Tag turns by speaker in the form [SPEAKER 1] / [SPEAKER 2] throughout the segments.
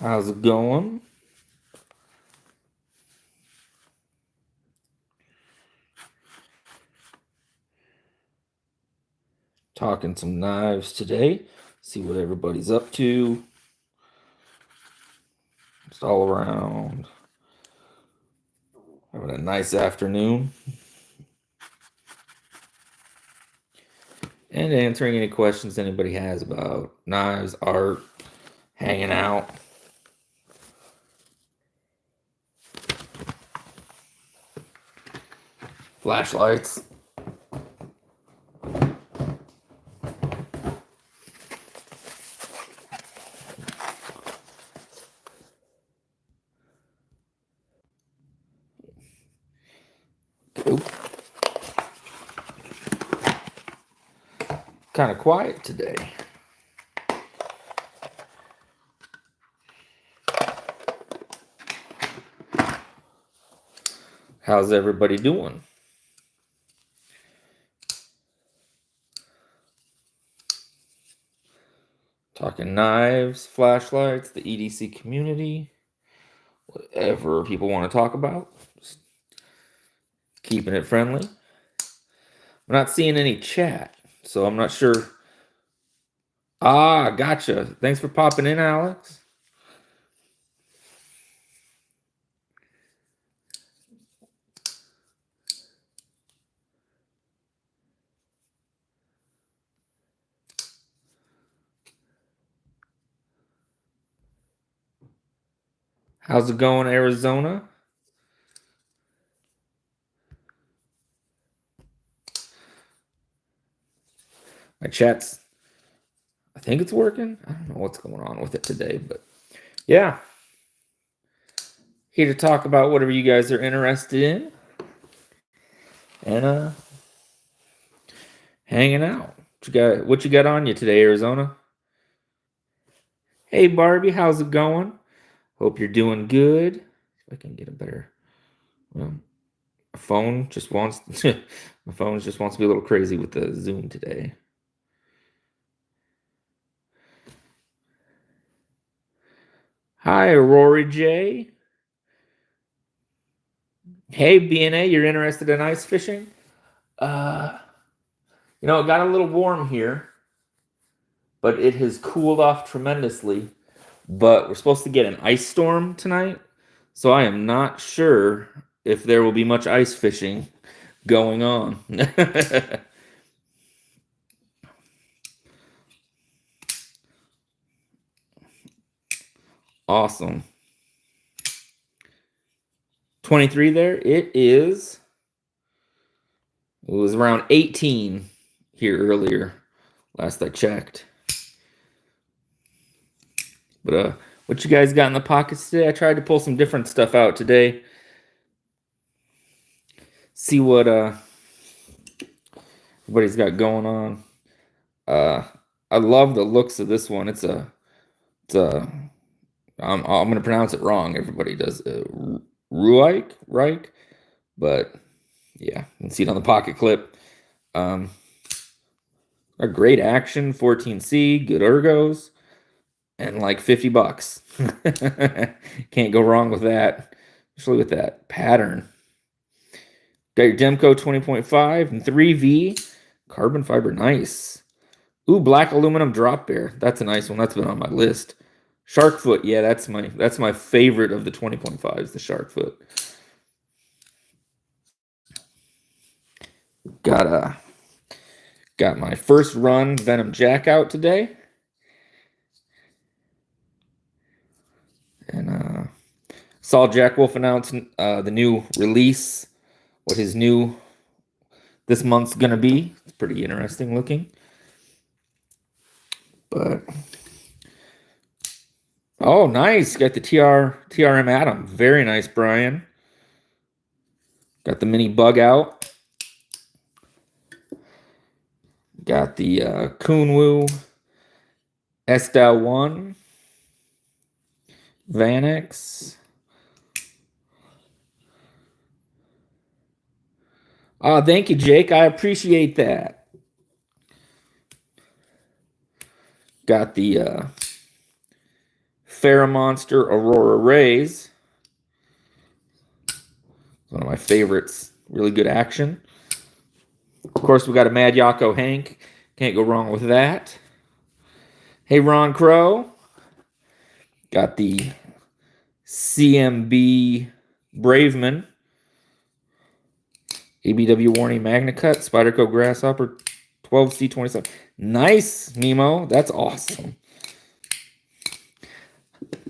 [SPEAKER 1] How's it going? Talking some knives today. See what everybody's up to. Just all around. Having a nice afternoon. And answering any questions anybody has about knives, art, hanging out. Flashlights. Kind of quiet today. How's everybody doing? Talking knives, flashlights, the EDC community, whatever people want to talk about. Just keeping it friendly. I'm not seeing any chat, so I'm not sure. Ah, gotcha. Thanks for popping in, Alex. How's it going, Arizona? My chat's, I think it's working. I don't know what's going on with it today, but yeah. Here to talk about whatever you guys are interested in. And hanging out. What you got on you today, Arizona? Hey Barbie, how's it going? Hope you're doing good. If I can get a better. Well, my phone just wants to be a little crazy with the Zoom today. Hi, Rory J. Hey, BNA, you're interested in ice fishing? It got a little warm here, but it has cooled off tremendously. But we're supposed to get an ice storm tonight, so I am not sure if there will be much ice fishing going on. Awesome. 23 there. It was around 18 here earlier, last I checked. But what you guys got in the pockets today? I tried to pull some different stuff out today. See what everybody's got going on. I love the looks of this one. I'm going to pronounce it wrong. Everybody does. Reich, but yeah, you can see it on the pocket clip. A great action, 14C, good ergos, and like $50. Can't go wrong with that, especially with that pattern. Got your Demco 20.5 and 3V carbon fiber, nice. Ooh, black aluminum drop bear. That's a nice one. That's been on my list. Sharkfoot, yeah, that's my favorite of the 20.5s, the Sharkfoot. Got my first run Venom Jack out today. And saw Jack Wolf announce the new release, what his new this month's gonna be. It's pretty interesting looking. But oh, nice. Got the TRM Atom. Very nice, Brian. Got the mini bug out. Got the Kunwu S-Dow 1. Vanex. Thank you, Jake. I appreciate that. Got the Monster Aurora Rays. One of my favorites. Really good action. Of course, we got a Mad Yako Hank. Can't go wrong with that. Hey, Ron Crow. Got the CMB Braveman. ABW Warning Magna Cut. Spyderco Grasshopper 12C27. Nice, Nemo. That's awesome.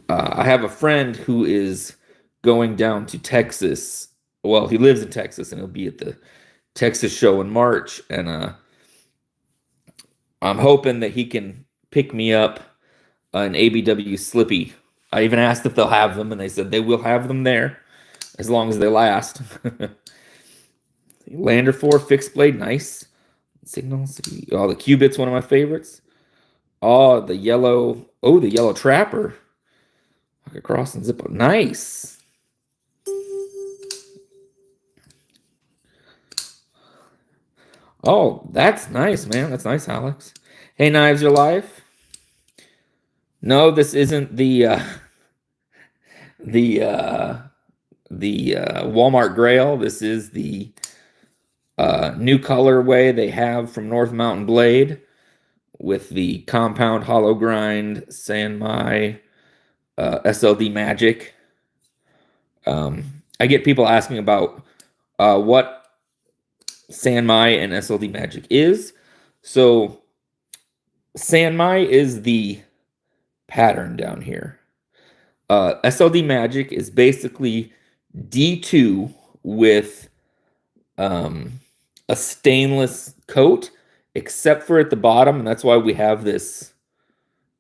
[SPEAKER 1] I have a friend who is going down to Texas. Well, he lives in Texas, and he'll be at the Texas show in March. And I'm hoping that he can pick me up an ABW Slippy. I even asked if they'll have them, and they said they will have them there as long as they last. Lander 4 fixed blade, nice. Signals. Oh, the Cubit's one of my favorites. Oh, the yellow. Oh, the yellow Trapper. Across and zip up. Nice. Oh, that's nice, man. That's nice, Alex. Hey, Knives Your Life. No, this isn't the Walmart Grail. This is the new colorway they have from North Mountain Blade with the compound hollow grind Sanmai SLD Magic. I get people asking about what Sanmai and SLD Magic is. So Sanmai is the pattern down here. SLD Magic is basically D2 with a stainless coat, except for at the bottom, and that's why we have this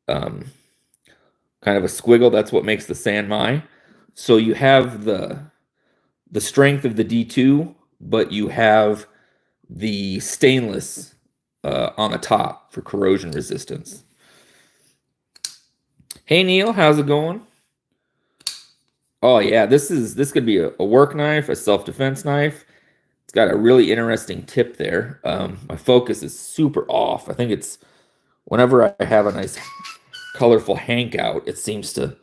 [SPEAKER 1] kind of a squiggle. That's what makes the Sanmai. So you have the strength of the D2, but you have the stainless on the top for corrosion resistance. Hey Neil, how's it going? Oh yeah, this could be a work knife, a self-defense knife. It's got a really interesting tip there. My focus is super off. I think it's whenever I have a nice colorful hank out, it seems to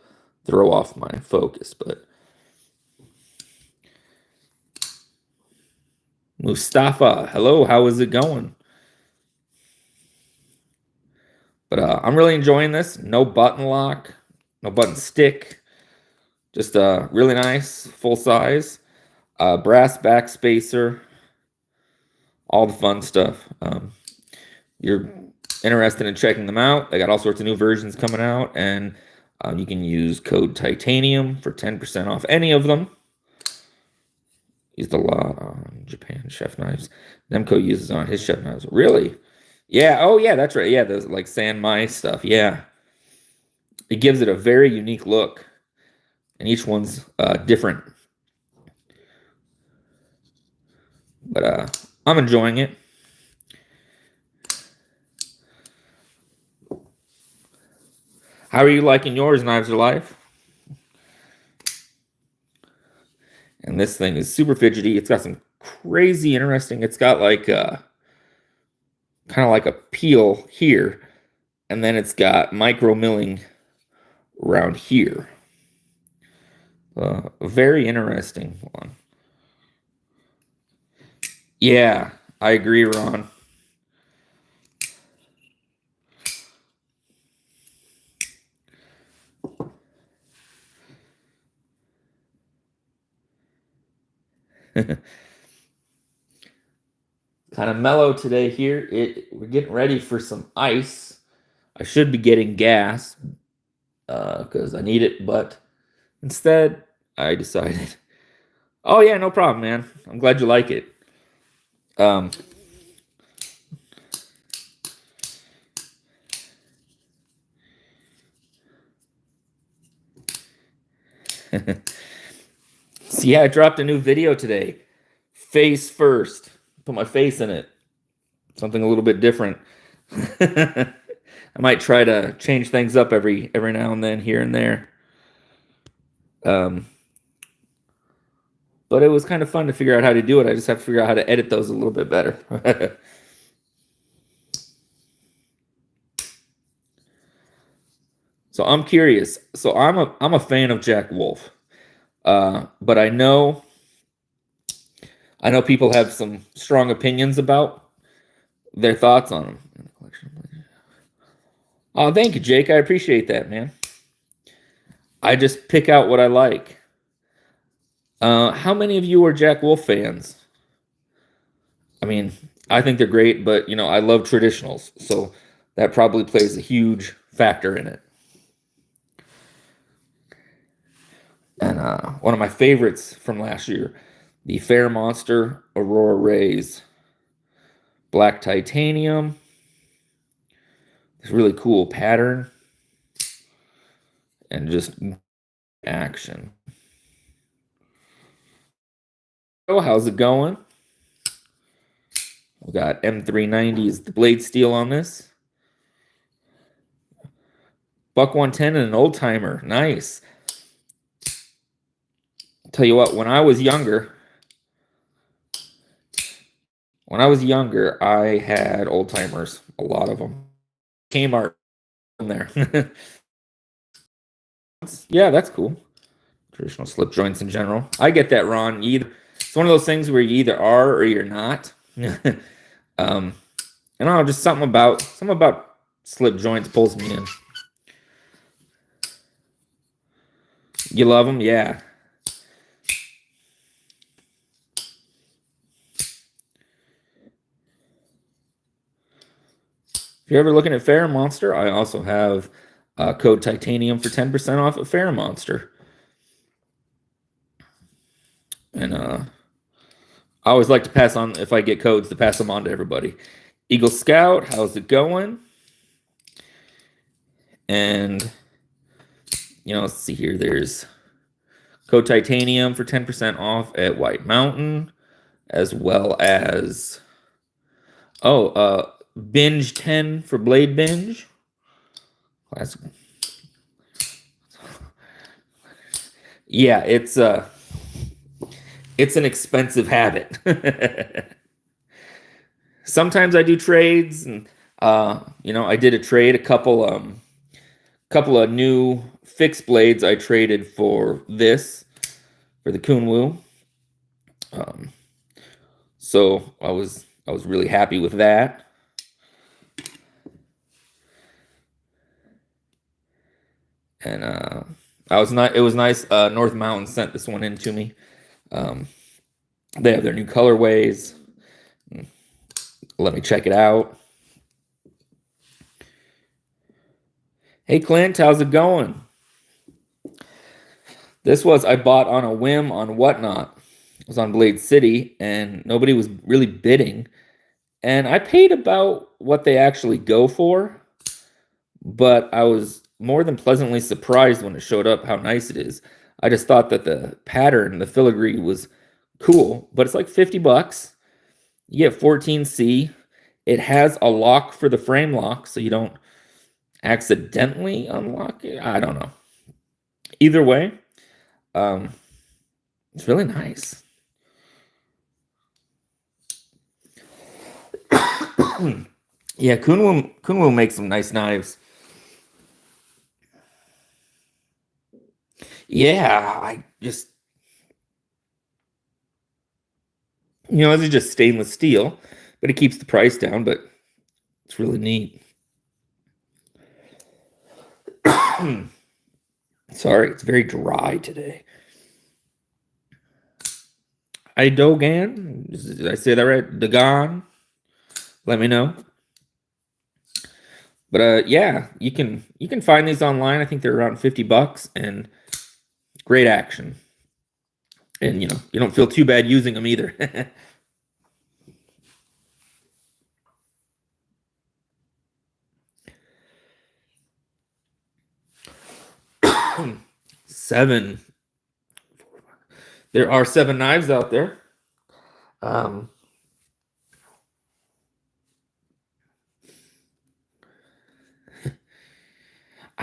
[SPEAKER 1] throw off my focus. But Mustafa, hello, how is it going? But I'm really enjoying this. No button lock, no button stick. Just really nice, full size. Brass back spacer. All the fun stuff. You're interested in checking them out. They got all sorts of new versions coming out. And you can use code Titanium for 10% off any of them. Used a lot on Japan chef knives. Nemco uses on his chef knives. Really? Yeah. Oh, yeah, that's right. Yeah, those like Sanmai stuff. Yeah. It gives it a very unique look. And each one's different. But I'm enjoying it. How are you liking yours, Knives Are Life? And this thing is super fidgety. It's got some crazy interesting. It's got like kind of like a peel here. And then it's got micro milling around here. A very interesting one. Yeah, I agree, Ron. Kind of mellow today here. We're getting ready for some ice. I should be getting gas because I need it, but instead I decided, oh yeah, no problem, man. I'm glad you like it. So yeah, I dropped a new video today. Face first. Put my face in it. Something a little bit different. I might try to change things up every now and then, here and there. But it was kind of fun to figure out how to do it. I just have to figure out how to edit those a little bit better. So I'm curious. So I'm a fan of Jack Wolf, but I know people have some strong opinions about their thoughts on him. Oh, thank you, Jake. I appreciate that, man. I just pick out what I like. How many of you are Jack Wolf fans? I mean, I think they're great, but I love traditionals, so that probably plays a huge factor in it. And one of my favorites from last year, the Fair Monster Aurora Rays. Black titanium. It's really cool pattern. And just action. Oh, how's it going? We got M390s, the blade steel on this. Buck 110 and an old timer. Nice. Tell you what, when I was younger, I had old timers, a lot of them. Kmart in there. Yeah, that's cool. Traditional slip joints in general. I get that, Ron. It's one of those things where you either are or you're not. And I don't know, just something about slip joints pulls me in. You love them? Yeah. If you're ever looking at Fair Monster, I also have code Titanium for 10% off at Fair Monster. And I always like to pass on, if I get codes, to pass them on to everybody. Eagle Scout, how's it going? And, let's see here. There's code Titanium for 10% off at White Mountain, as well as, Binge 10 for Blade Binge. Classic. Yeah, it's an expensive habit. Sometimes I do trades, and I did a trade, a couple of new fixed blades I traded for the Kunwu. So I was really happy with that. And it was nice. North Mountain sent this one in to me. They have their new colorways. Let me check it out. Hey Clint, how's it going? This I bought on a whim on Whatnot. It was on Blade City, and nobody was really bidding. And I paid about what they actually go for, but I was more than pleasantly surprised when it showed up how nice it is. I just thought that the pattern, the filigree, was cool, but it's like $50. You get 14C. It has a lock for the frame lock, so you don't accidentally unlock it. I don't know. Either way, it's really nice. Yeah, Kunwu makes some nice knives. Yeah, I just, this is just stainless steel, but it keeps the price down, but it's really neat. Sorry, it's very dry today. Dogan, did I say that right? Dagon, let me know. But yeah, you can find these online. I think they're around $50, and great action. And you don't feel too bad using them either. Seven. There are 7 knives out there. I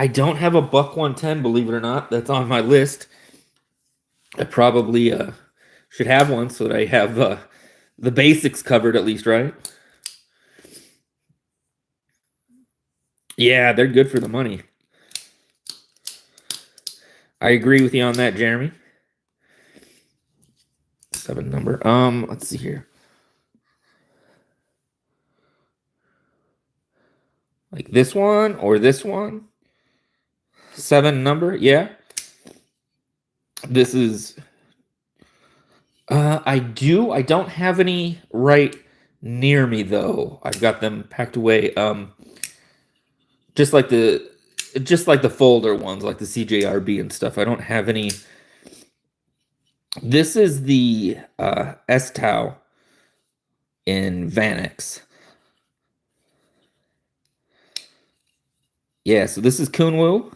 [SPEAKER 1] don't have a Buck 110, believe it or not. That's on my list. I probably should have one so that I have the basics covered at least, right? Yeah, they're good for the money. I agree with you on that, Jeremy. 7 number. Let's see here. Like this one or this one? 7 number, yeah. This is I don't have any right near me though. I've got them packed away. Just like the folder ones, like the CJRB and stuff. I don't have any. This is the S-Tau in Vanex. Yeah, so this is Kunwu.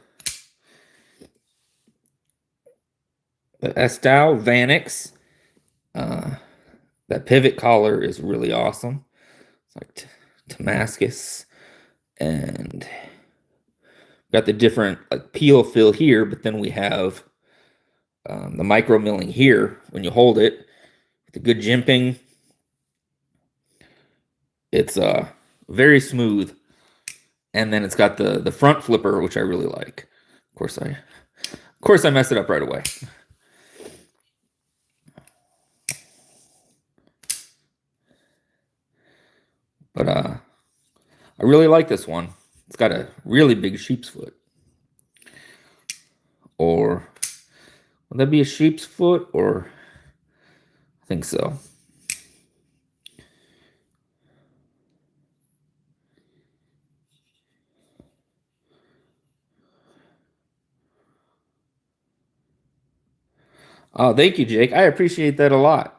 [SPEAKER 1] The S-Tau Vanex. That pivot collar is really awesome. It's like Damascus, and got the different like peel fill here, but then we have the micro milling here when you hold it. The good jimping. It's very smooth, and then it's got the front flipper, which I really like. Of course I mess it up right away. But I really like this one. It's got a really big sheep's foot. Or would that be a sheep's foot? Or I think so. Oh, thank you, Jake. I appreciate that a lot.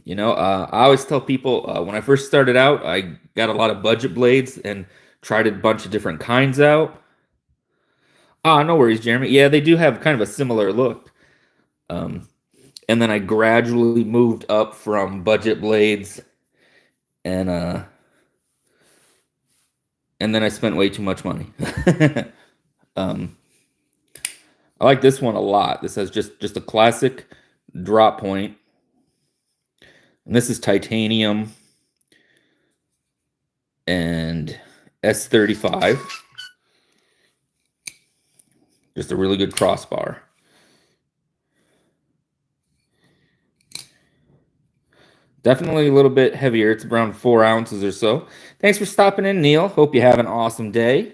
[SPEAKER 1] You know, I always tell people when I first started out, I got a lot of budget blades and tried a bunch of different kinds out. Ah, no worries, Jeremy. Yeah, they do have kind of a similar look. And then I gradually moved up from budget blades, and then I spent way too much money. I like this one a lot. This has just a classic drop point. And this is titanium and S35. Just a really good crossbar. Definitely a little bit heavier. It's around 4 ounces or so. Thanks for stopping in, Neil. Hope you have an awesome day.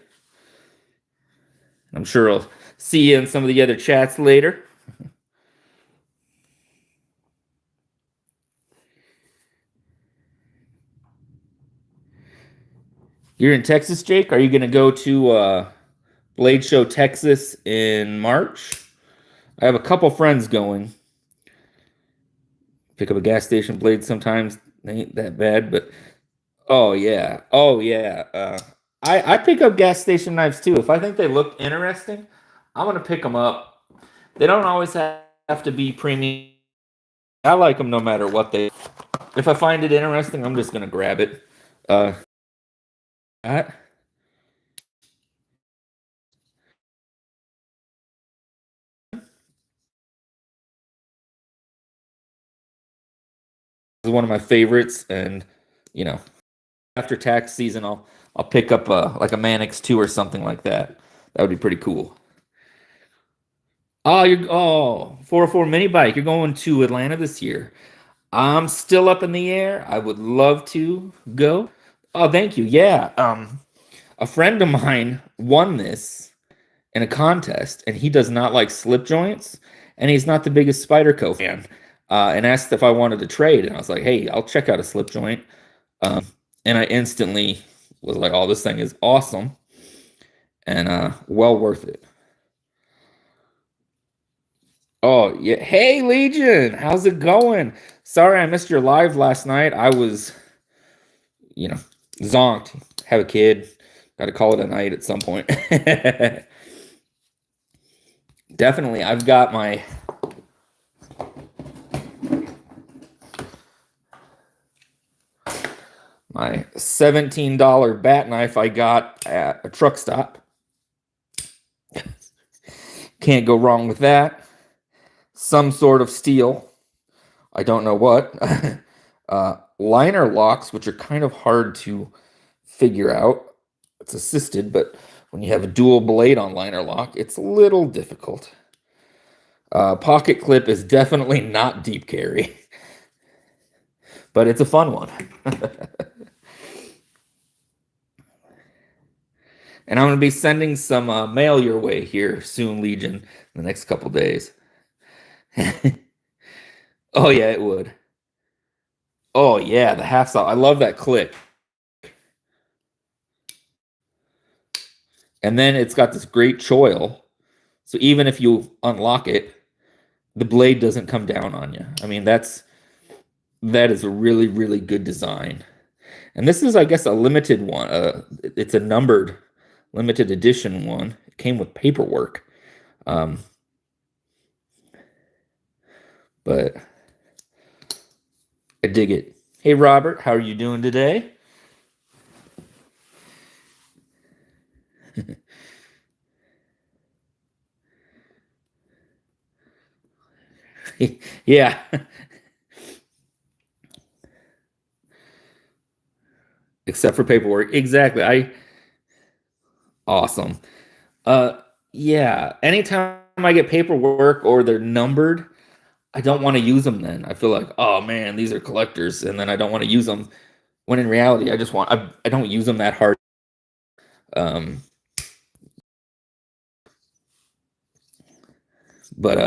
[SPEAKER 1] I'm sure I'll see you in some of the other chats later. You're in Texas, Jake? Are you going to go to Blade Show Texas in March? I have a couple friends going. Pick up a gas station blade sometimes. They ain't that bad, but oh yeah. I pick up gas station knives too. If I think they look interesting, I'm gonna pick them up. They don't always have to be premium. I like them no matter what they. If I find it interesting, I'm just gonna grab it. That is one of my favorites, and you know, after tax season, I'll pick up like a Manix 2 or something like that. That would be pretty cool. Oh, 404 mini bike. You're going to Atlanta this year. I'm still up in the air. I would love to go. Oh, thank you. Yeah. A friend of mine won this in a contest, and he does not like slip joints, and he's not the biggest Spyderco fan. And asked if I wanted to trade, and I was like, "Hey, I'll check out a slip joint." And I instantly was like, "Oh, this thing is awesome," and well worth it. Oh, yeah. Hey, Legion, how's it going? Sorry I missed your live last night. I was, zonked. Have a kid. Got to call it a night at some point. Definitely, I've got my $17 bat knife I got at a truck stop. Can't go wrong with that. Some sort of steel. I don't know what. Liner locks, which are kind of hard to figure out. It's assisted, but when you have a dual blade on liner lock, it's a little difficult. Pocket clip is definitely not deep carry, but it's a fun one. And I'm going to be sending some mail your way here soon, Legion, in the next couple days. Oh, yeah, it would. Oh, yeah, the half saw. I love that click. And then it's got this great choil. So even if you unlock it, the blade doesn't come down on you. I mean, that is a really, really good design. And this is, I guess, a limited one. It's a numbered limited edition one. It came with paperwork. But I dig it. Hey, Robert, how are you doing today? Yeah. Except for paperwork. Exactly. Awesome. Yeah. Anytime I get paperwork or they're numbered, I don't want to use them then. I feel like, oh man, these are collectors, and then I don't want to use them. When in reality, I don't use them that hard. But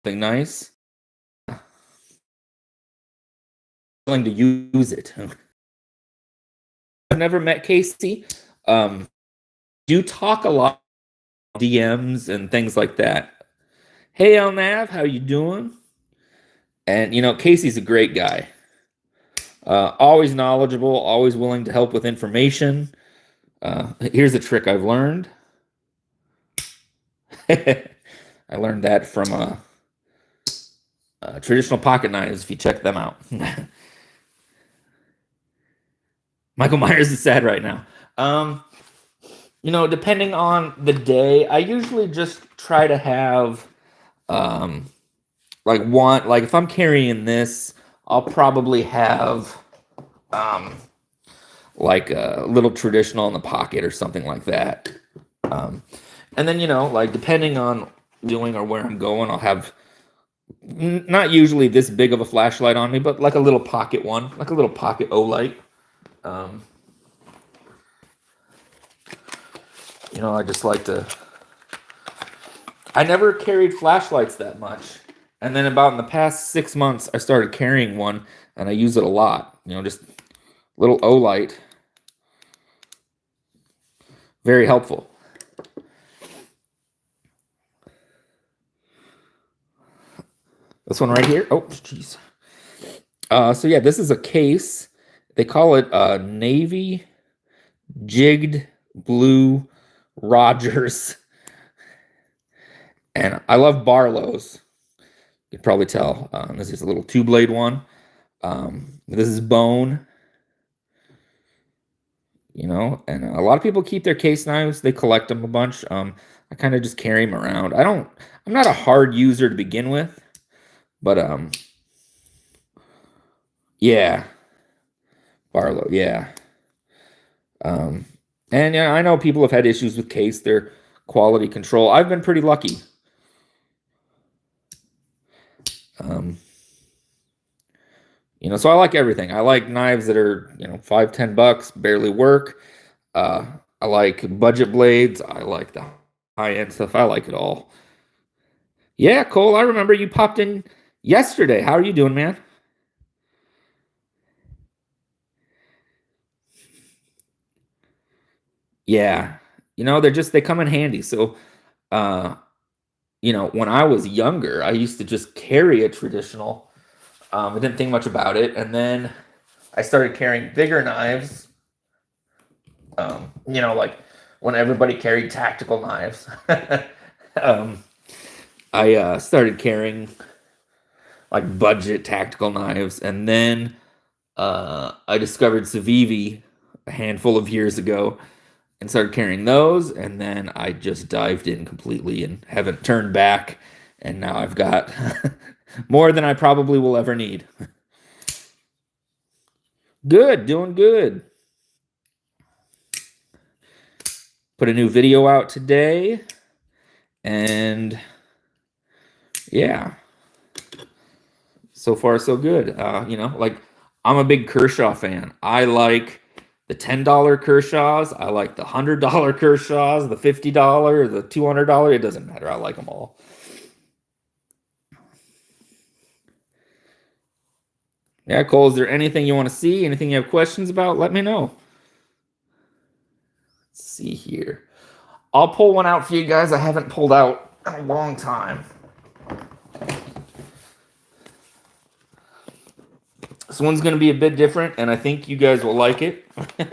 [SPEAKER 1] something nice. Willing to use it. I've never met Casey. Do talk a lot DMs and things like that. Hey, Elnav, how you doing? And Casey's a great guy. Always knowledgeable, always willing to help with information. Here's a trick I've learned. I learned that from traditional pocket knives, if you check them out. Michael Myers is sad right now. Depending on the day, I usually just try to have like if I'm carrying this, I'll probably have like a little traditional in the pocket or something like that. And then like depending on doing or where I'm going, I'll have not usually this big of a flashlight on me, but like a little pocket one, like a little pocket O-light. I just like to. I never carried flashlights that much. And then about in the past 6 months, I started carrying one, and I use it a lot. Just little O-light. Very helpful. This one right here. Oh, jeez. So yeah, this is a case. They call it navy jigged blue Rogers. And I love Barlow's. You can probably tell. This is a little two-blade one. This is bone. And a lot of people keep their case knives. They collect them a bunch. I kind of just carry them around. I'm not a hard user to begin with, but yeah, Barlow, yeah. And I know people have had issues with case, their quality control. I've been pretty lucky. So I like everything. I like knives that are, $5-10, barely work. I like budget blades. I like the high-end stuff. I like it all. Yeah, Cole, I remember you popped in yesterday. How are you doing, man? Yeah. They come in handy. So, when I was younger, I used to just carry a traditional. I didn't think much about it. And then I started carrying bigger knives. Like when everybody carried tactical knives. I started carrying like budget tactical knives. And then I discovered Civivi a handful of years ago and started carrying those. And then I just dived in completely and haven't turned back. And now I've got more than I probably will ever need. Good, doing good. put a new video out today, and yeah, so far so good. You know, like, I'm a big Kershaw fan. I like the $10 Kershaws. I like the $100 Kershaws, the $50, the $200. It doesn't matter. I like them all. Yeah, Cole, is there anything you want to see? Anything you have questions about? Let me know. Let's see here. I'll pull one out for you guys I haven't pulled out in a long time. This one's going to be a bit different, and I think you guys will like it. I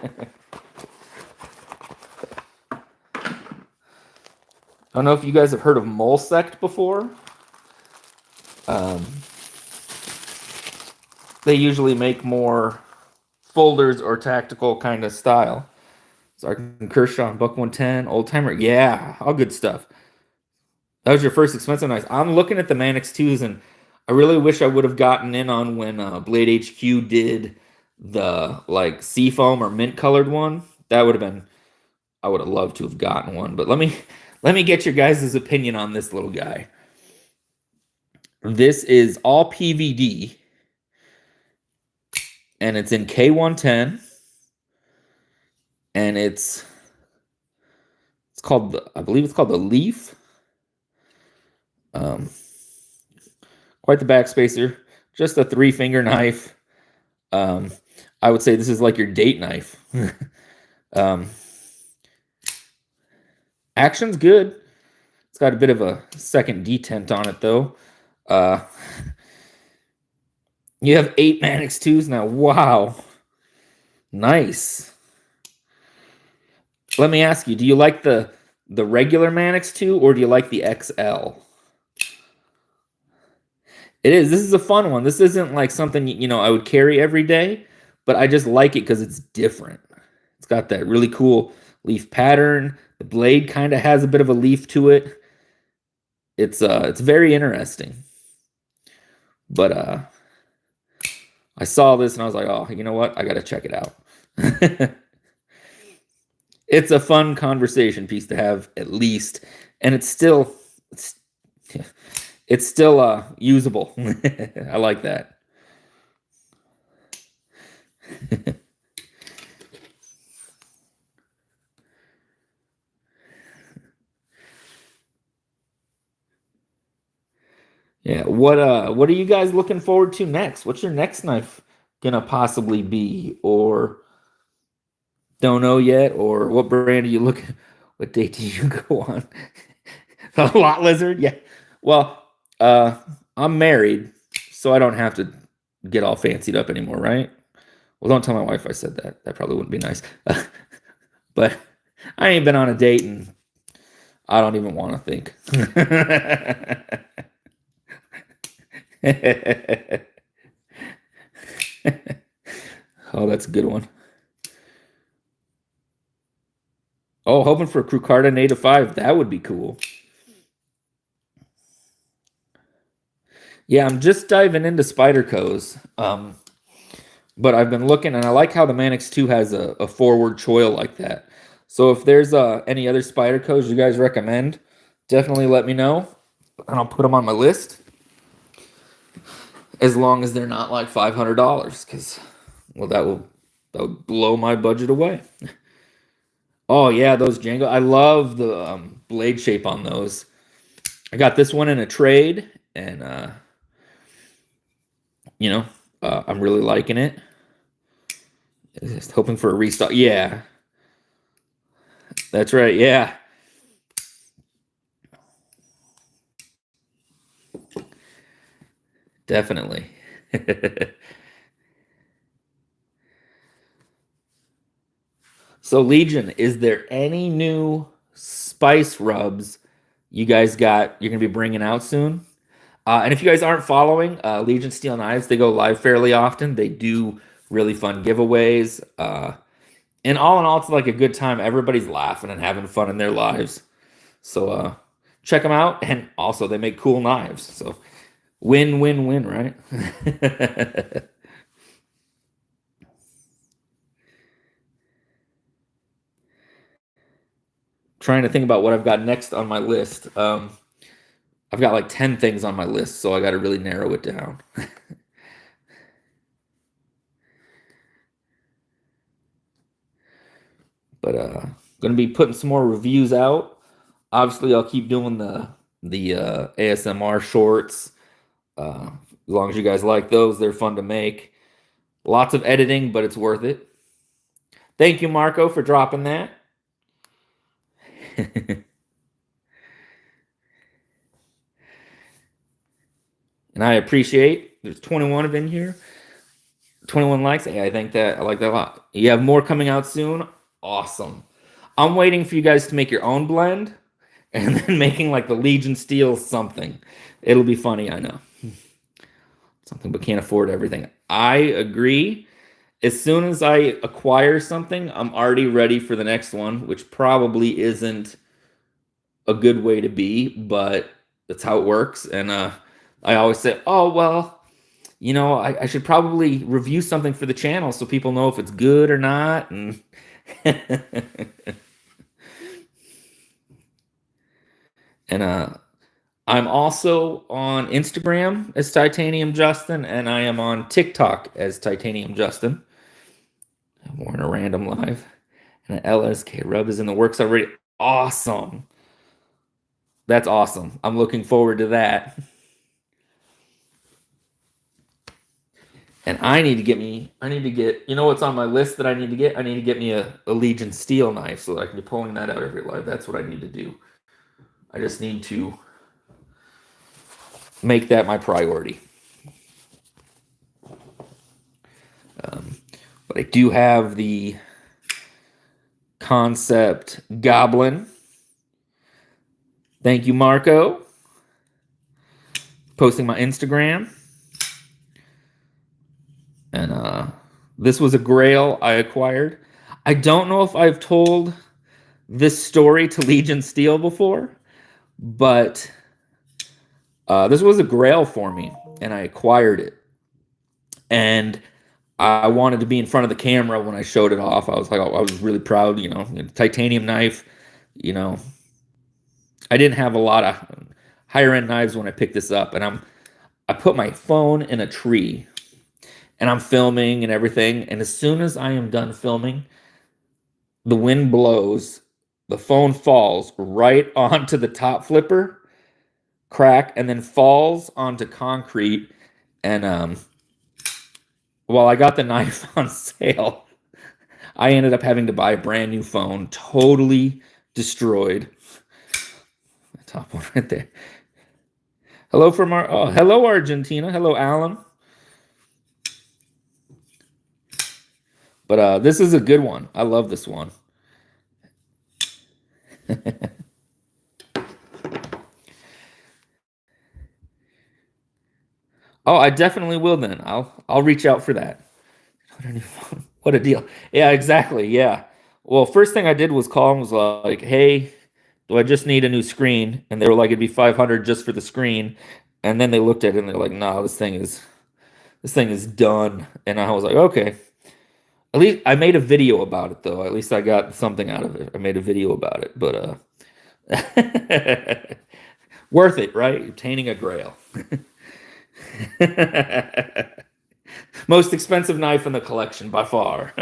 [SPEAKER 1] don't know if you guys have heard of Mole Sect before. They usually make more folders or tactical kind of style. Sergeant Kershaw, Buck 110, Old Timer. Yeah, all good stuff. That was your first expensive knife. I'm looking at the Mannix 2s, and I really wish I would have gotten in on when Blade HQ did the like seafoam or mint colored one. That would have been, I would have loved to have gotten one. But let me get your guys' opinion on this little guy. This is all PVD, and it's in K110, and it's called, I believe it's called the Leaf. Quite the backspacer, just a 3-finger knife. I would say this is like your date knife. Action's good. It's got a bit of a second detent on it though. You have 8 Mannix 2s now. Wow. Nice. Let me ask you, do you like the regular Mannix 2 or do you like the XL? It is. This is a fun one. This isn't like something, you know, I would carry every day, but I just like it because it's different. It's got that really cool leaf pattern. The blade kind of has a bit of a leaf to it. It's very interesting. But I saw this and I was like, oh, you know what? I got to check it out. It's a fun conversation piece to have, at least, and it's still usable. I like that. Yeah, what are you guys looking forward to next? What's your next knife gonna possibly be, or don't know yet, or what brand are you looking? What date do you go on? The Lot Lizard? Yeah. Well, I'm married, so I don't have to get all fancied up anymore, right? Well, don't tell my wife I said that. That probably wouldn't be nice. But I ain't been on a date, and I don't even want to think. Oh, that's a good one. Oh, hoping for a Crucarda Native 5. That would be cool. Yeah, I'm just diving into Spyderco's. But I've been looking, and I like how the Mannix 2 has a forward choil like that. So if there's any other Spyderco's you guys recommend, definitely let me know, and I'll put them on my list. As long as they're not like $500, because, well, that would blow my budget away. Oh yeah, those Django. I love the blade shape on those. I got this one in a trade, and you know, I'm really liking it. Just hoping for a restock. Yeah, that's right. Yeah. Definitely. So Legion, is there any new spice rubs you guys got you're gonna be bringing out soon? And if you guys aren't following Legion Steel Knives, they go live fairly often. They do really fun giveaways. And all in all, it's like a good time. Everybody's laughing and having fun in their lives. So check them out. And also, they make cool knives. So win, win, win, right? trying to think about what I've got next on my list. I've got like 10 things on my list, so I got to really narrow it down. But going to be putting some more reviews out. Obviously, I'll keep doing the ASMR shorts. As long as you guys like those, they're fun to make. Lots of editing, but it's worth it. Thank you, Marco, for dropping that. And I appreciate there's 21 of in here. 21 likes. Hey, I think that I like that a lot. You have more coming out soon. Awesome. I'm waiting for you guys to make your own blend and then making like the Legion Steel something. It'll be funny, I know. Something, but can't afford everything. I agree. As soon as I acquire something, I'm already ready for the next one, which probably isn't a good way to be, but that's how it works. And I always say, oh, well, you know, I should probably review something for the channel so people know if it's good or not. And and I'm also on Instagram as TitaniumJustin, and I am on TikTok as TitaniumJustin. I'm wearing a random live. And an LSK rub is in the works already. Awesome. That's awesome. I'm looking forward to that. And I need to get, you know what's on my list that I need to get? I need to get me a Legion steel knife so that I can be pulling that out every live. That's what I need to do. I just need to make that my priority. But I do have the concept goblin. Thank you, Marco. Posting my Instagram. And this was a grail I acquired. I don't know if I've told this story to Legion Steel before, but this was a grail for me, and I acquired it. And I wanted to be in front of the camera when I showed it off. I was like, I was really proud, you know, titanium knife, you know. I didn't have a lot of higher end knives when I picked this up, and I put my phone in a tree, and I'm filming and everything. And as soon as I am done filming, the wind blows, the phone falls right onto the top flipper, crack, and then falls onto concrete. And while I got the knife on sale, I ended up having to buy a brand new phone, totally destroyed. The top one right there. Hello from hello Argentina. Hello Alan. But this is a good one. I love this one. Oh, I definitely will then. I'll reach out for that. What a deal. Yeah, exactly. Yeah. Well, first thing I did was call and was like, hey, do I just need a new screen? And they were like, it'd be 500 just for the screen. And then they looked at it and they're like, nah, this thing is done. And I was like, okay. At least I made a video about it though. At least I got something out of it. I made a video about it, but worth it, right? Obtaining a grail. Most expensive knife in the collection by far.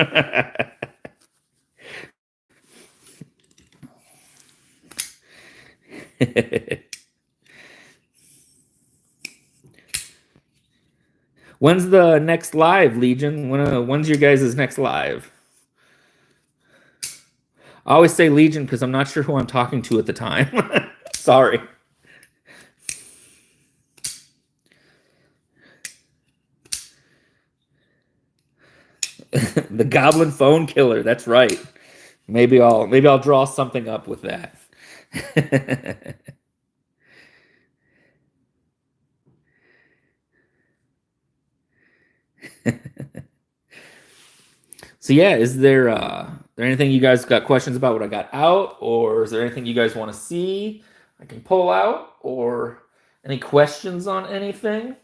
[SPEAKER 1] When's the next live, Legion? When's your guys' next live? I always say Legion because I'm not sure who I'm talking to at the time. Sorry. The goblin phone killer. That's right. Maybe I'll draw something up with that. So yeah, is there anything you guys got questions about what I got out, or is there anything you guys want to see I can pull out, or any questions on anything?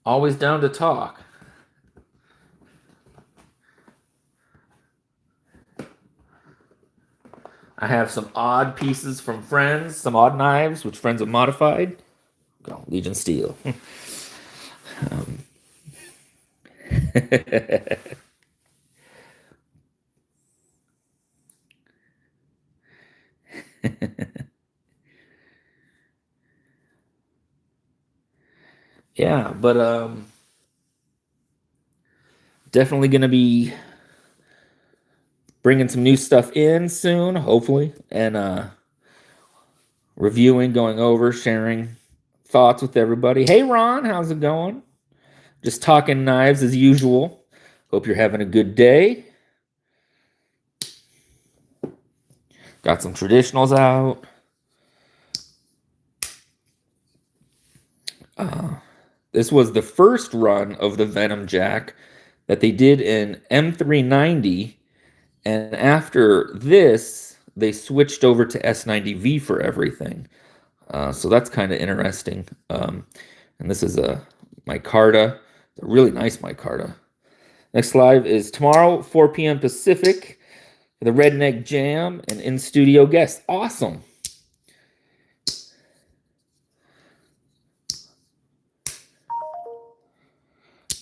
[SPEAKER 1] Always down to talk. I have some odd pieces from friends, some odd knives, which friends have modified. Go, Legion Steel. um, yeah, but definitely going to be bringing some new stuff in soon, hopefully, and reviewing, going over, sharing thoughts with everybody. Hey, Ron, how's it going? Just talking knives as usual. Hope you're having a good day. Got some traditionals out. This was the first run of the Venom Jack that they did in M390, and after this, they switched over to S90V for everything. So that's kind of interesting. And this is a micarta, a really nice micarta. Next live is tomorrow, 4 p.m. Pacific, the Redneck Jam and in-studio guest. Awesome.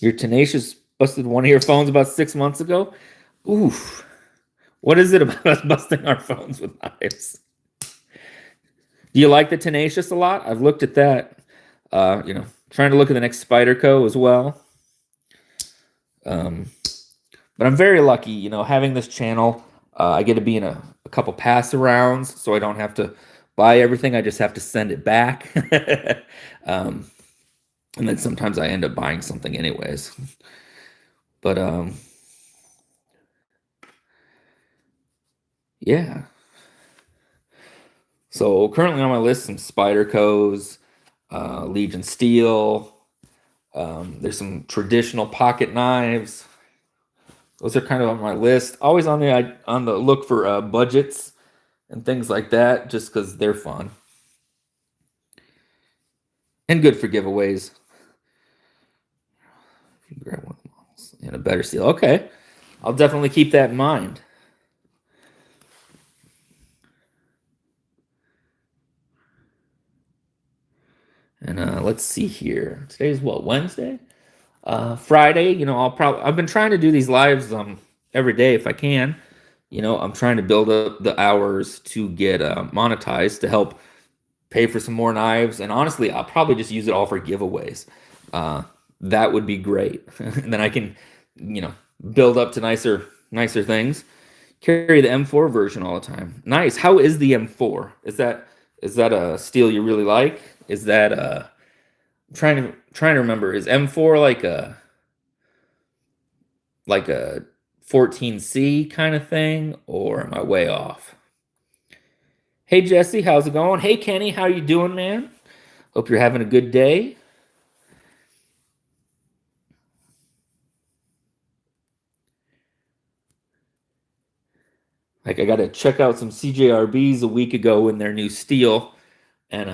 [SPEAKER 1] Your Tenacious busted one of your phones about 6 months ago? Oof. What is it about us busting our phones with knives? Do you like the Tenacious a lot? I've looked at that. Trying to look at the next Spyderco as well. But I'm very lucky, having this channel. I get to be in a couple pass-arounds, so I don't have to buy everything. I just have to send it back. And then sometimes I end up buying something anyways. But, yeah. So currently on my list, some Spydercos, Legion Steel. There's some traditional pocket knives. Those are kind of on my list. Always on the look for budgets and things like that, just because they're fun and good for giveaways. You can grab one of those and a better steel. Okay, I'll definitely keep that in mind. And let's see here. Today's what, Wednesday? Friday. I've been trying to do these lives every day if I can. I'm trying to build up the hours to get monetized to help pay for some more knives. And honestly, I'll probably just use it all for giveaways. That would be great. And then I can, build up to nicer things. Carry the M4 version all the time. Nice. How is the M4? Is that a steel you really like? Is that trying to remember, is M4 like a 14C kind of thing, or am I way off? Hey Jesse, how's it going? Hey Kenny, how you doing, man? Hope you're having a good day. I got to check out some CJRBs a week ago in their new steel, and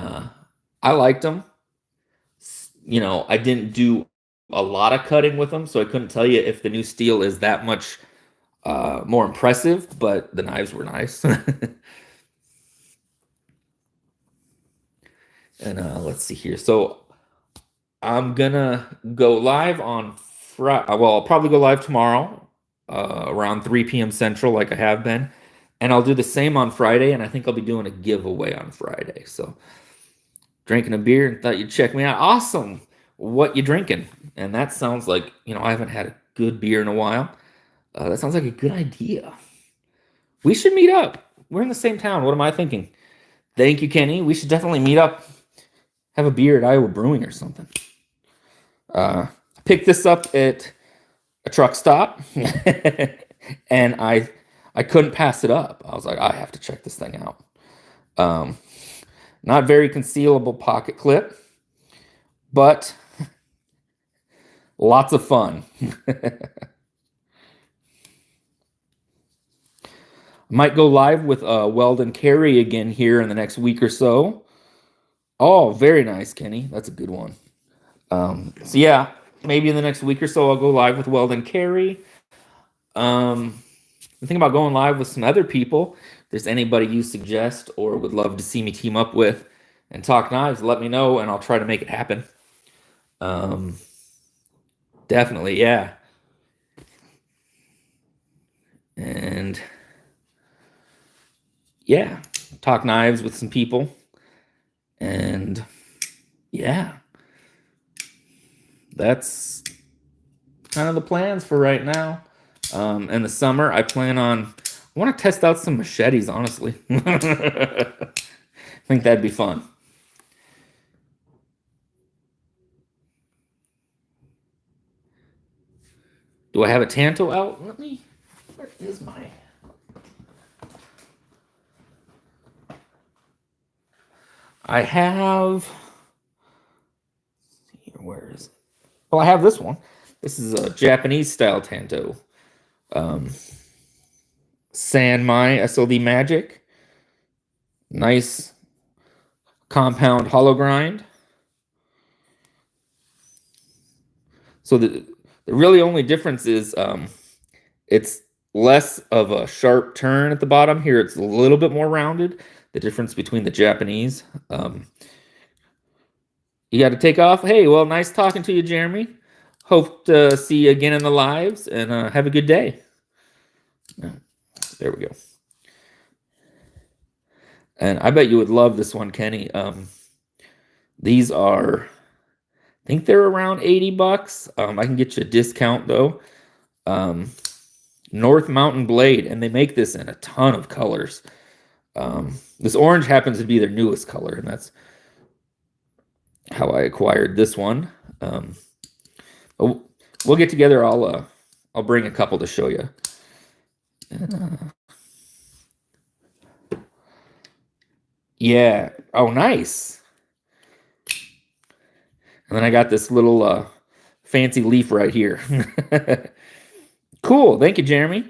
[SPEAKER 1] I liked them. I didn't do a lot of cutting with them, so I couldn't tell you if the new steel is that much more impressive, but the knives were nice. And let's see here. So I'm gonna go live on Friday. Well, I'll probably go live tomorrow around 3 p.m. Central, like I have been. And I'll do the same on Friday, and I think I'll be doing a giveaway on Friday. So drinking a beer and thought you'd check me out. Awesome. What you drinking? And that sounds like, I haven't had a good beer in a while. That sounds like a good idea. We should meet up. We're in the same town. What am I thinking? Thank you, Kenny. We should definitely meet up. Have a beer at Iowa Brewing or something. Picked this up at a truck stop. And I couldn't pass it up. I was like, I have to check this thing out. Not very concealable pocket clip, but lots of fun. Might go live with Weld and Carry again here in the next week or so. Oh, very nice, Kenny. That's a good one. So yeah, maybe in the next week or so I'll go live with Weld and Carry. I'm thinking about going live with some other people. there's anybody you suggest or would love to see me team up with and talk knives, let me know and I'll try to make it happen. Um, Definitely, yeah. And yeah, talk knives with some people. And yeah, that's kind of the plans for right now. In the summer, I want to test out some machetes, honestly. I think that'd be fun. Do I have a Tanto out? Where is my? I have, where is it? Well, I have this one. This is a Japanese style Tanto. Sanmai SLD Magic. Nice compound hollow grind. So the really only difference is it's less of a sharp turn at the bottom. Here it's a little bit more rounded. The difference between the Japanese. You got to take off. Hey, well, nice talking to you, Jeremy. Hope to see you again in the lives, and have a good day. There we go. And I bet you would love this one, Kenny. These are, I think they're around 80 bucks. I can get you a discount though. North Mountain Blade, and they make this in a ton of colors. This orange happens to be their newest color, and that's how I acquired this one. We'll get together. I'll bring a couple to show you. And, yeah. Oh, nice. And then I got this little fancy leaf right here. Cool. Thank you, Jeremy.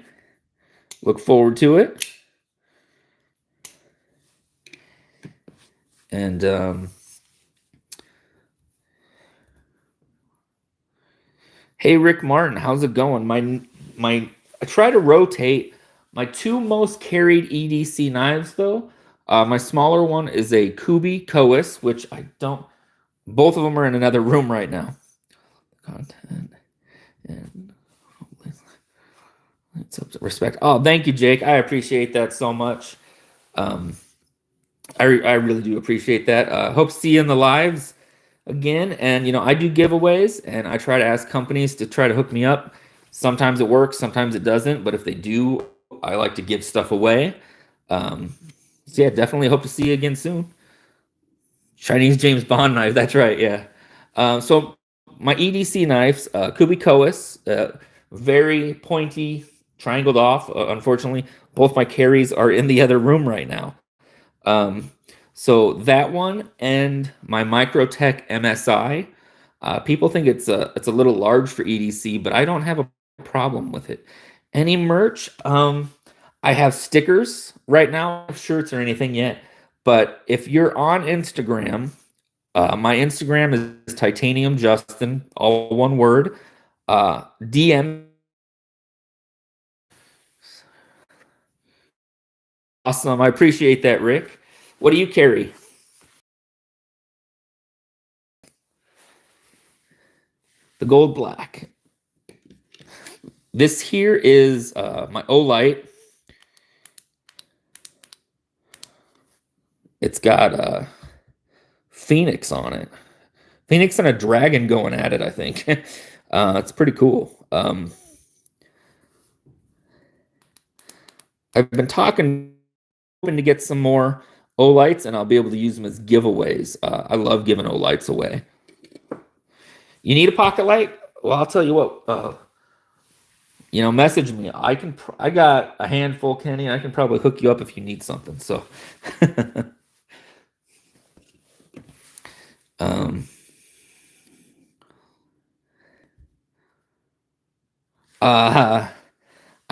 [SPEAKER 1] Look forward to it. And hey, Rick Martin, how's it going? I try to rotate my two most carried EDC knives though. My smaller one is a Kubi Kois, which I don't. Both of them are in another room right now. Content and respect. Oh, thank you, Jake. I appreciate that so much. I really do appreciate that. Hope to see you in the lives again. And I do giveaways, and I try to ask companies to try to hook me up. Sometimes it works, sometimes it doesn't. But if they do, I like to give stuff away. So yeah, definitely hope to see you again soon. Chinese James Bond knife. That's right. Yeah. So my EDC knives, Kubi Kois, very pointy, triangled off. Unfortunately, both my carries are in the other room right now. So that one and my Microtech MSI, people think it's a little large for EDC, but I don't have a problem with it. Any merch? I have stickers right now, shirts or anything yet. But if you're on Instagram, my Instagram is TitaniumJustin, all one word. DM. Awesome. I appreciate that, Rick. What do you carry? The gold black. This here is my Olight. It's got Phoenix on it. Phoenix and a dragon going at it, I think. It's pretty cool. I've been hoping to get some more Olights, and I'll be able to use them as giveaways. I love giving Olights away. You need a pocket light? Well, I'll tell you what. Message me. I got a handful, Kenny. I can probably hook you up if you need something. So,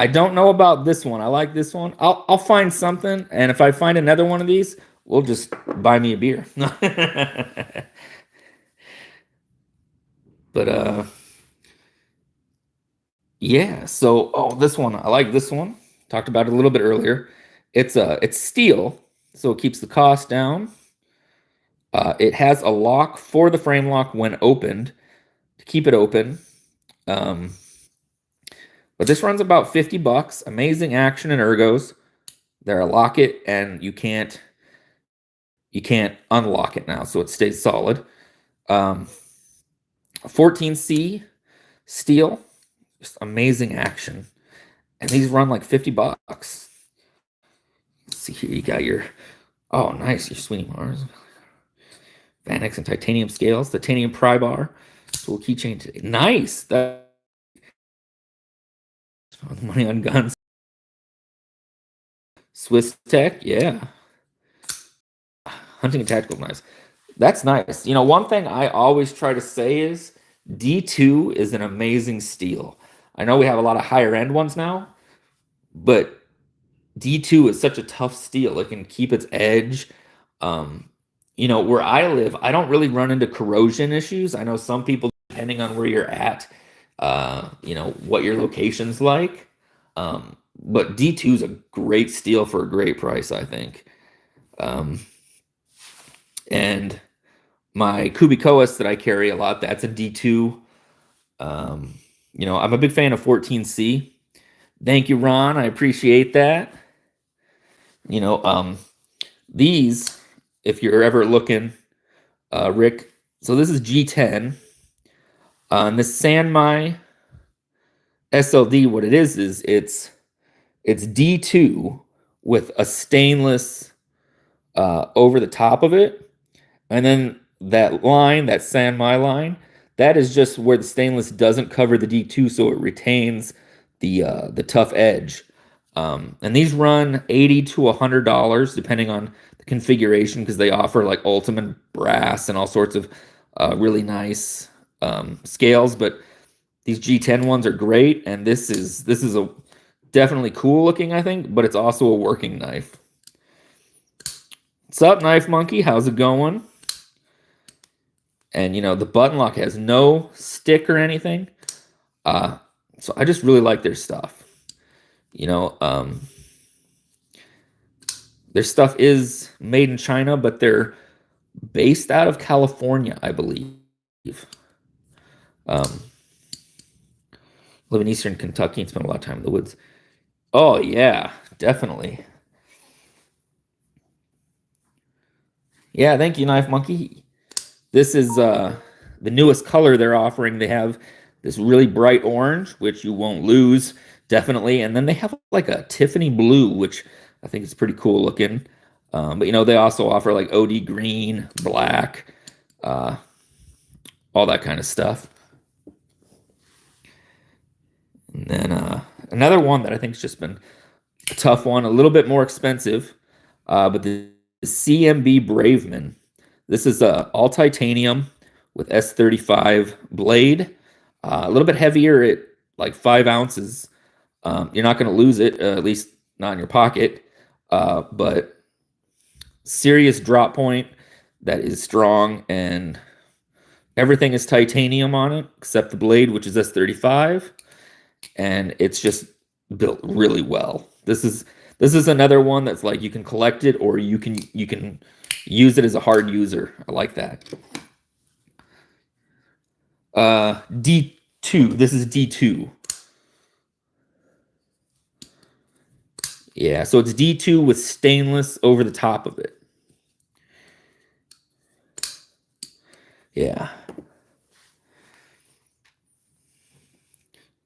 [SPEAKER 1] I don't know about this one. I like this one. I'll find something, and if I find another one of these, we'll just buy me a beer. But yeah. So, this one, I like this one. Talked about it a little bit earlier. It's steel, so it keeps the cost down. It has a lock for the frame lock when opened to keep it open. But this runs about 50 bucks. Amazing action and ergos. There, lock it, and you can't unlock it now, so it stays solid. 14C steel, just amazing action, and these run like 50 bucks. Let's see here, you got your nice, your Sweeney Mars, Vanix and titanium scales, titanium pry bar, little keychain today. Nice. That money on guns. Swiss Tech, yeah. Hunting and tactical knives. That's nice. You know, one thing I always try to say is D2 is an amazing steel. I know we have a lot of higher end ones now, but D2 is such a tough steel. It can keep its edge. You know, where I live, I don't really run into corrosion issues. I know some people, depending on where you're at, you know, what your location's like. But D2 is a great steel for a great price, I think. And my Kubikoas that I carry a lot, that's a D2. You know, I'm a big fan of 14C. Thank you, Ron. I appreciate that. You know, these, if you're ever looking, Rick, so this is G10. And this Sanmai SLD, what it is it's D2 with a stainless over the top of it. And then that line, that Sanmai line, that is just where the stainless doesn't cover the D2, so it retains the tough edge. And these run $80 to $100 depending on the configuration, because they offer like ultimate brass and all sorts of really nice scales. But these G10 ones are great, and this is a definitely cool looking, I think, but it's also a working knife. What's up, Knife Monkey? How's it going? And, you know, the button lock has no stick or anything. So I just really like their stuff. You know, their stuff is made in China, but they're based out of California, I believe. Live in Eastern Kentucky and spend a lot of time in the woods. Oh, yeah, definitely. Yeah, thank you, Knife Monkey. This is the newest color they're offering. They have this really bright orange, which you won't lose, definitely. And then they have like a Tiffany blue, which I think is pretty cool looking. But, you know, they also offer like OD green, black, all that kind of stuff. And then another one that I think has just been a tough one, a little bit more expensive, but the CMB Braveman. This is all titanium with S35 blade. A little bit heavier at like 5 ounces. You're not going to lose it, at least not in your pocket. But serious drop point that is strong, and everything is titanium on it except the blade, which is S35, and it's just built really well. This is another one that's like you can collect it, or you can use it as a hard user. I like that. D2. This is D2. Yeah, so it's D2 with stainless over the top of it. Yeah.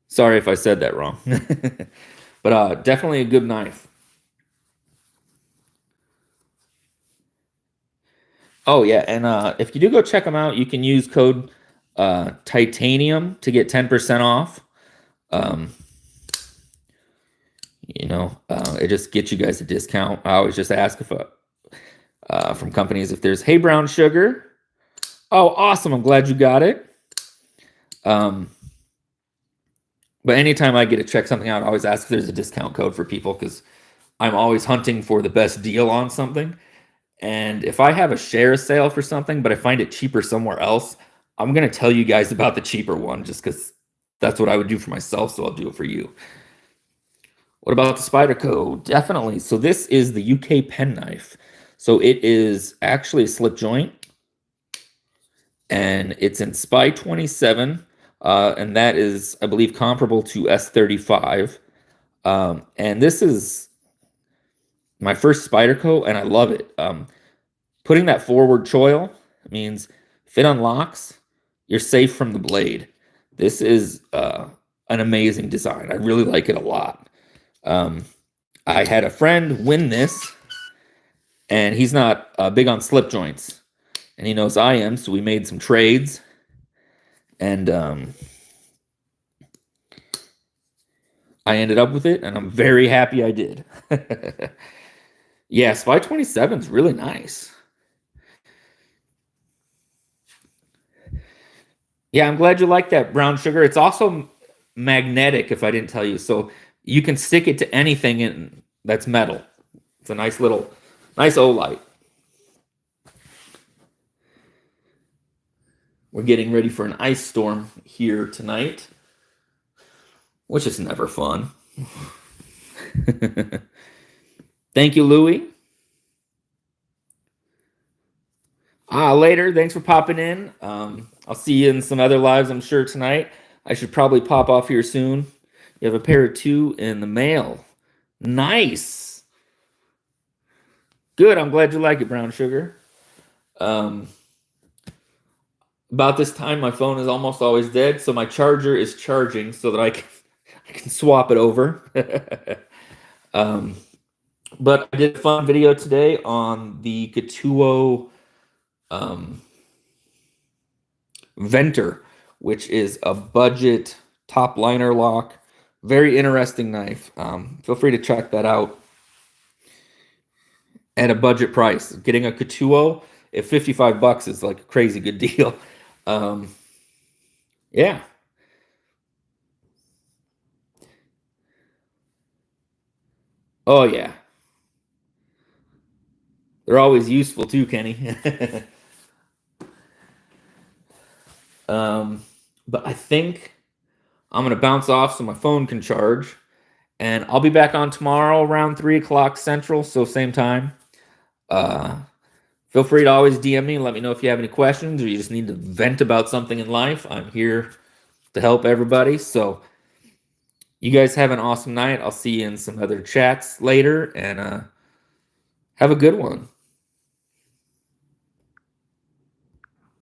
[SPEAKER 1] Sorry if I said that wrong. But definitely a good knife. Oh, yeah, and if you do go check them out, you can use code Titanium to get 10% off. You know, it just gets you guys a discount. I always just ask if from companies if there's Hey Brown Sugar. Oh, awesome. I'm glad you got it. But anytime I get to check something out, I always ask if there's a discount code for people, because I'm always hunting for the best deal on something. And if I have a share sale for something, but I find it cheaper somewhere else, I'm going to tell you guys about the cheaper one, just because that's what I would do for myself, so I'll do it for you. What about the Spyderco? Definitely. So this is the UK penknife. So it is actually a slip joint, and it's in Spy 27, and that is, I believe, comparable to S35. And this is my first Spyderco, and I love it. Putting that forward choil means if it unlocks, you're safe from the blade. This is an amazing design. I really like it a lot. I had a friend win this, and he's not big on slip joints, and he knows I am, so we made some trades, and I ended up with it, and I'm very happy I did. Yeah, Spy 27 is really nice. Yeah, I'm glad you like that, brown sugar. It's also magnetic, if I didn't tell you. So you can stick it to anything that's metal. It's a nice Olight. We're getting ready for an ice storm here tonight, which is never fun. Thank you, Louie. Later. Thanks for popping in. I'll see you in some other lives, I'm sure, tonight. I should probably pop off here soon. You have a pair of 2 in the mail. Nice. Good. I'm glad you like it, brown sugar. About this time, my phone is almost always dead, so my charger is charging so that I can swap it over. But I did a fun video today on the Katuo Venter, which is a budget top liner lock. Very interesting knife. Feel free to check that out at a budget price. Getting a Katuo at $55 is like a crazy good deal. Yeah. Oh, yeah. They're always useful too, Kenny. But I think I'm going to bounce off so my phone can charge. And I'll be back on tomorrow around 3 o'clock Central, so same time. Feel free to always DM me and let me know if you have any questions or you just need to vent about something in life. I'm here to help everybody. So you guys have an awesome night. I'll see you in some other chats later, and have a good one.